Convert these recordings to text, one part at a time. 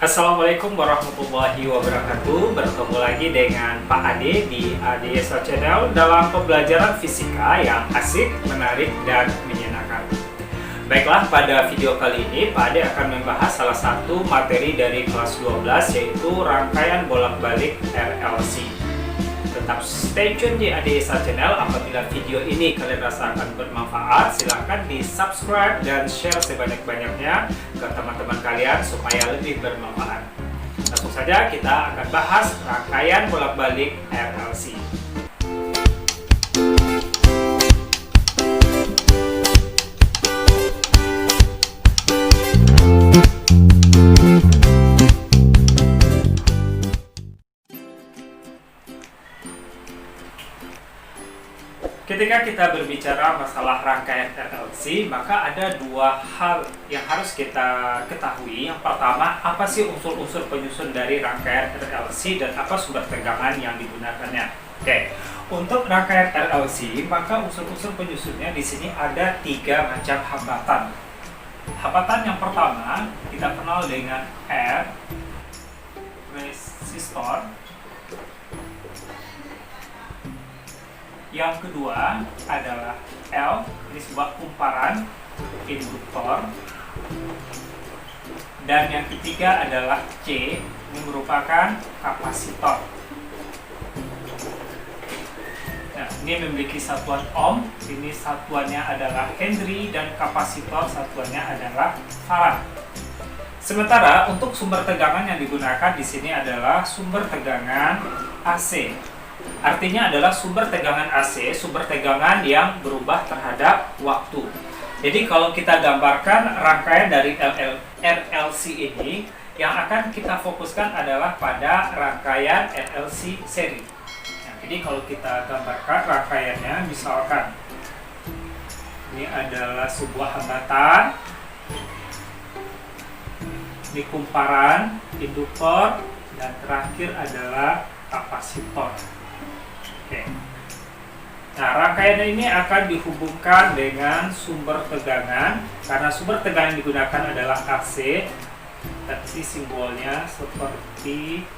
Assalamualaikum warahmatullahi wabarakatuh. Bertemu lagi dengan Pak Ade di ADESA Channel dalam pembelajaran fisika yang asik, menarik, dan menyenangkan. Baiklah, pada video kali ini Pak Ade akan membahas salah satu materi dari kelas 12, yaitu rangkaian bolak-balik RLC. Tetap stay tune di ADESA Channel. Apabila video ini kalian rasa akan bermanfaat, silahkan di subscribe dan share sebanyak-banyaknya ke teman-teman kalian supaya lebih bermanfaat. Langsung saja kita akan bahas rangkaian bolak-balik RLC. Ketika kita berbicara masalah rangkaian RLC, maka ada dua hal yang harus kita ketahui. Yang pertama, apa sih unsur-unsur penyusun dari rangkaian RLC dan apa sumber tegangan yang digunakannya. Oke, untuk rangkaian RLC, maka unsur-unsur penyusunnya di sini ada 3 macam hambatan. Hambatan yang pertama kita kenal dengan R, resistor. Yang kedua adalah L, ini sebuah kumparan, induktor. Dan yang ketiga adalah C, ini merupakan kapasitor. Nah, ini memiliki satuan ohm, ini satuannya adalah Henry, dan kapasitor satuannya adalah farad. Sementara untuk sumber tegangan yang digunakan di sini adalah sumber tegangan AC. Artinya adalah sumber tegangan AC, sumber tegangan yang berubah terhadap waktu. Jadi kalau kita gambarkan rangkaian dari RLC ini, yang akan kita fokuskan adalah pada rangkaian RLC seri. Nah, jadi kalau kita gambarkan rangkaiannya, misalkan ini adalah sebuah hambatan, ini kumparan, induktor, dan terakhir adalah kapasitor. Oke. Nah, rangkaian ini akan dihubungkan dengan sumber tegangan karena sumber tegangan yang digunakan adalah AC. Tapi simbolnya seperti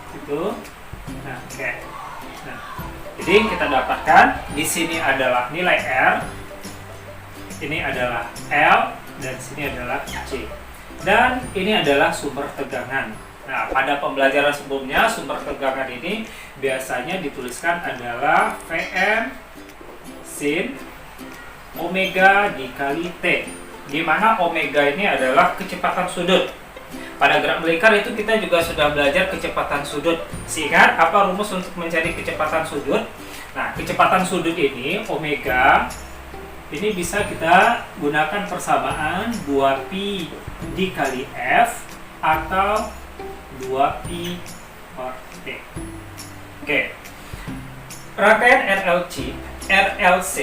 itu. Nah, oke. Nah, jadi kita dapatkan di sini adalah nilai R, ini adalah L, dan sini adalah C. Dan ini adalah sumber tegangan. Nah, pada pembelajaran sebelumnya, sumber tegangan ini biasanya dituliskan adalah Vm sin omega dikali T, di mana omega ini adalah kecepatan sudut. Pada gerak melingkar itu kita juga sudah belajar kecepatan sudut. Ingat apa rumus untuk mencari kecepatan sudut? Nah, kecepatan sudut ini, omega, ini bisa kita gunakan persamaan 2pi dikali F atau 2pi per T. Oke. Rangkaian RLC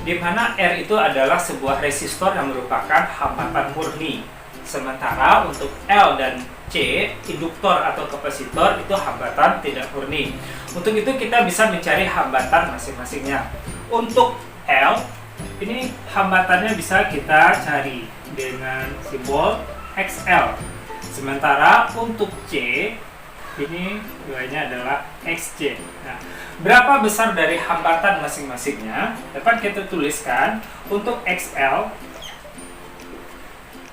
di mana R itu adalah sebuah resistor yang merupakan hambatan murni. Sementara untuk L dan C, induktor atau kapasitor, itu hambatan tidak murni. Untuk itu kita bisa mencari hambatan masing-masingnya. Untuk L, ini hambatannya bisa kita cari dengan simbol XL. Sementara untuk C, ini nilainya adalah XC. Nah, berapa besar dari hambatan masing-masingnya dapat kita tuliskan. Untuk XL,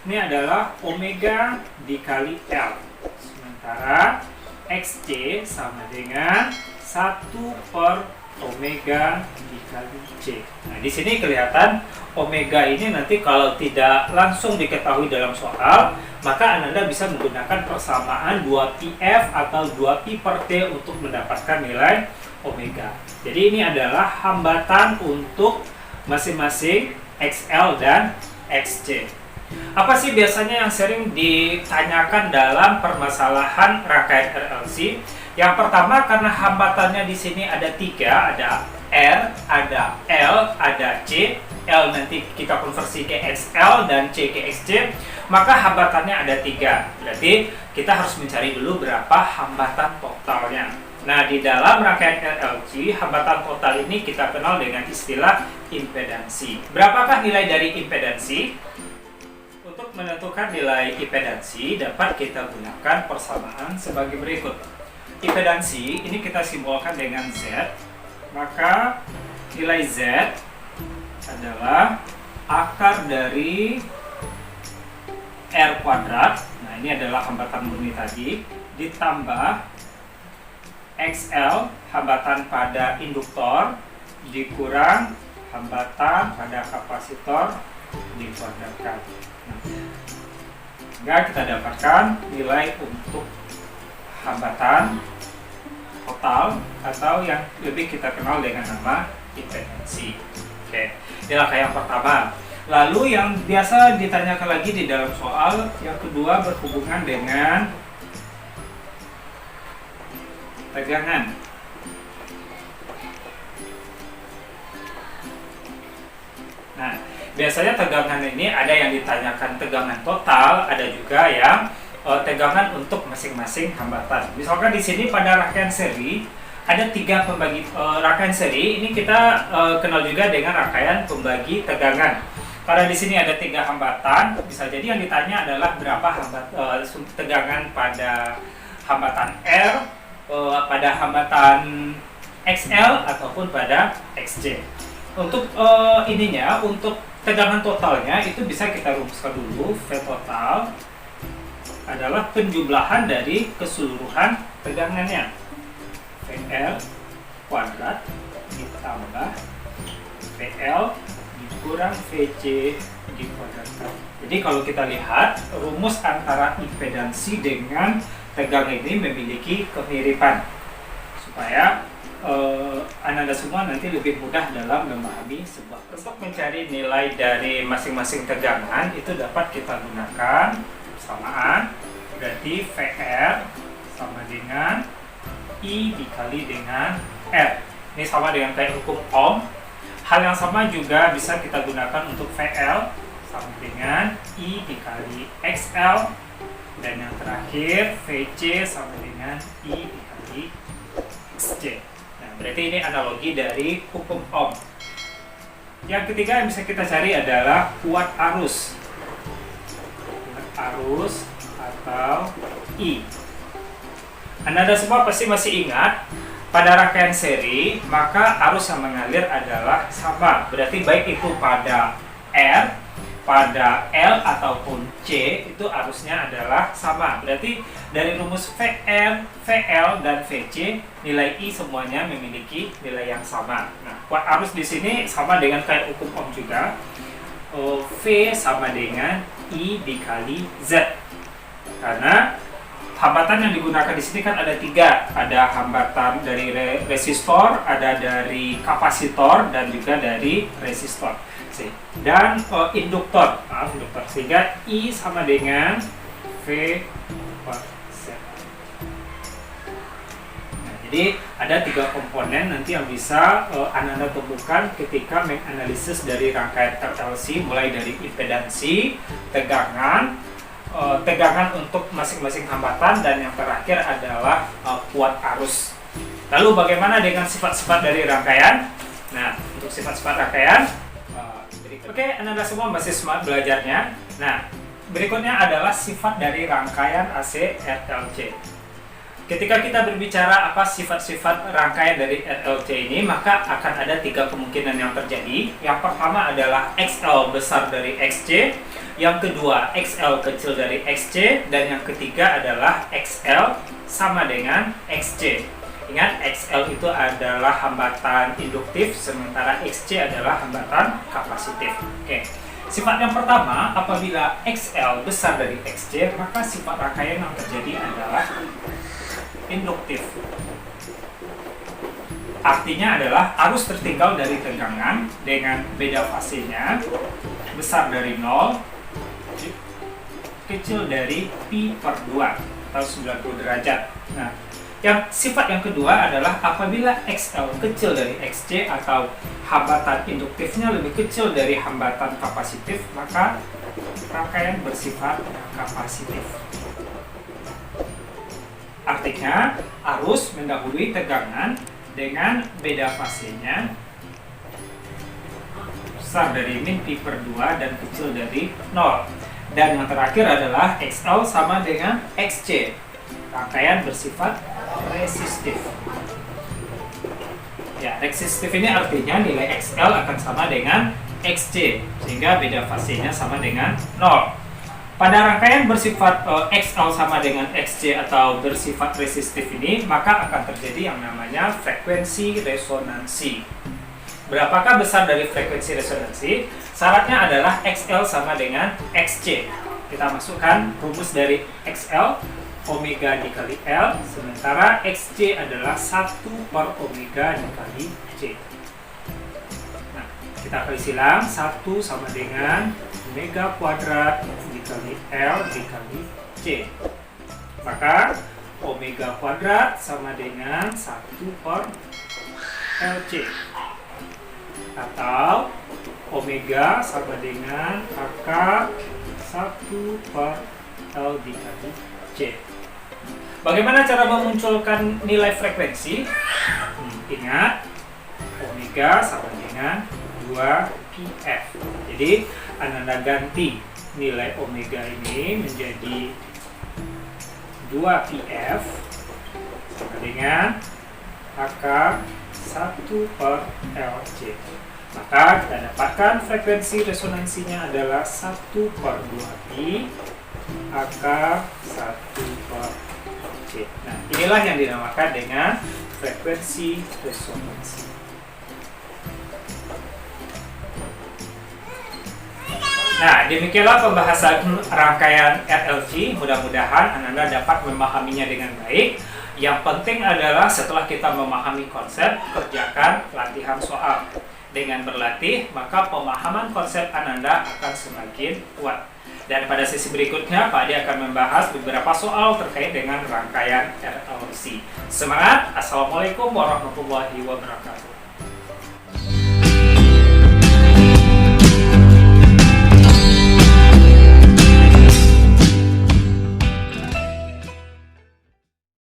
ini adalah omega dikali L. Sementara XC sama dengan 1 per omega dikali C. Nah, di sini kelihatan omega ini nanti kalau tidak langsung diketahui dalam soal, maka Anda bisa menggunakan persamaan 2πf atau 2pi per T untuk mendapatkan nilai omega. Jadi ini adalah hambatan untuk masing-masing XL dan XC. Apa sih biasanya yang sering ditanyakan dalam permasalahan rangkaian RLC? Yang pertama, karena hambatannya di sini ada 3, ada R, ada L, ada C. L nanti kita konversi ke XL dan C ke XC, maka hambatannya ada 3. Berarti kita harus mencari dulu berapa hambatan totalnya. Nah, di dalam rangkaian RLC, hambatan total ini kita kenal dengan istilah impedansi. Berapakah nilai dari impedansi? Untuk menentukan nilai impedansi dapat kita gunakan persamaan sebagai berikut. Impedansi ini kita simbolkan dengan Z, maka nilai Z adalah akar dari R kuadrat, nah ini adalah hambatan murni tadi, ditambah XL, hambatan pada induktor, dikurang hambatan pada kapasitor, dikuadratkan. Nah, kita dapatkan nilai untuk hambatan total atau yang lebih kita kenal dengan nama impedansi. Oke, ini langkah yang pertama. Lalu yang biasa ditanyakan lagi di dalam soal yang kedua berhubungan dengan tegangan. Nah, biasanya tegangan ini ada yang ditanyakan tegangan total, ada juga yang tegangan untuk masing-masing hambatan. Misalkan di sini pada rangkaian seri ada 3 pembagi rangkaian seri. Ini kita kenal juga dengan rangkaian pembagi tegangan. Pada di sini ada 3 hambatan. Bisa jadi yang ditanya adalah berapa tegangan pada hambatan R, pada hambatan XL ataupun pada XC. Untuk untuk tegangan totalnya itu bisa kita rumuskan dulu. V total adalah penjumlahan dari keseluruhan tegangannya. VL kuadrat ditambah VL dikurang VC dikuadratkan. Jadi kalau kita lihat rumus antara impedansi dengan tegangan ini memiliki kemiripan, supaya Anda semua nanti lebih mudah dalam memahami sebuah. Untuk mencari nilai dari masing-masing tegangan itu dapat kita gunakan persamaan, berarti VR sama dengan I dikali dengan R. Ini sama dengan kayak hukum Ohm. Hal yang sama juga bisa kita gunakan untuk VL sama dengan I dikali XL, dan yang terakhir VC sama dengan I dikali XC. Nah, berarti ini analogi dari hukum Ohm. Yang ketiga yang bisa kita cari adalah kuat arus. Arus atau I. Anda semua pasti masih ingat pada rangkaian seri maka arus yang mengalir adalah sama, berarti baik itu pada R, pada L ataupun C itu arusnya adalah sama. Berarti dari rumus VR, VL dan VC nilai I semuanya memiliki nilai yang sama. Nah, kuat arus di sini sama dengan kayak hukum Ohm juga. V sama dengan I dikali Z. Karena hambatan yang digunakan di sini kan ada 3, ada hambatan dari resistor, ada dari kapasitor, dan juga dari resistor. Dan induktor, sehingga I sama dengan V per Z. Nah, jadi ada 3 komponen nanti yang bisa Anda temukan ketika menganalisis dari rangkaian RLC, mulai dari impedansi, tegangan, tegangan untuk masing-masing hambatan, dan yang terakhir adalah kuat arus. Lalu bagaimana dengan sifat-sifat dari rangkaian? Nah, untuk sifat-sifat rangkaian, oke, Anda semua masih semangat belajarnya. Nah, berikutnya adalah sifat dari rangkaian AC RLC. Ketika kita berbicara apa sifat-sifat rangkaian dari RLC ini, maka akan ada 3 kemungkinan yang terjadi. Yang pertama adalah XL besar dari XC, yang kedua XL kecil dari XC, dan yang ketiga adalah XL sama dengan XC. Ingat, XL itu adalah hambatan induktif, sementara XC adalah hambatan kapasitif. Oke. Sifat yang pertama, apabila XL besar dari XC, maka sifat rangkaian yang terjadi adalah induktif. Artinya adalah arus tertinggal dari tegangan dengan beda fasenya besar dari 0, kecil dari pi per 2 atau 90 derajat. Nah, yang sifat yang kedua adalah apabila XL kecil dari XC atau hambatan induktifnya lebih kecil dari hambatan kapasitif, maka rangkaian bersifat kapasitif. Artinya arus mendahului tegangan dengan beda fasenya besar dari min pi per 2 dan kecil dari 0. Dan yang terakhir adalah XL sama dengan XC. Rangkaian bersifat resistif. Ya, resistif ini artinya nilai XL akan sama dengan XC, sehingga beda fasenya sama dengan 0. Pada rangkaian bersifat XL sama dengan XC atau bersifat resistif ini, maka akan terjadi yang namanya frekuensi resonansi. Berapakah besar dari frekuensi resonansi? Syaratnya adalah XL sama dengan XC. Kita masukkan rumus dari XL, omega dikali L, sementara XC adalah 1 per omega dikali C. Nah, kita kali silang, 1 sama dengan omega kuadrat dikali L dikali C. Maka omega kuadrat sama dengan 1 per LC. Atau omega sama dengan akar 1 per L dikali C. Bagaimana cara memunculkan nilai frekuensi? Ingat, omega sama dengan 2πf. Jadi, Anda ganti nilai omega ini menjadi 2πf sama dengan akar 1 per LC. Maka kita dapatkan frekuensi resonansinya adalah 1 per 2pi akar 1 per C. Nah, inilah yang dinamakan dengan frekuensi resonansi. Nah, demikianlah pembahasan rangkaian RLC. Mudah-mudahan Anda dapat memahaminya dengan baik. Yang penting adalah setelah kita memahami konsep, kerjakan latihan soal. Dengan berlatih, maka pemahaman konsep Ananda akan semakin kuat. Dan pada sesi berikutnya, Pak Adi akan membahas beberapa soal terkait dengan rangkaian RLC. Semangat! Assalamualaikum warahmatullahi wabarakatuh.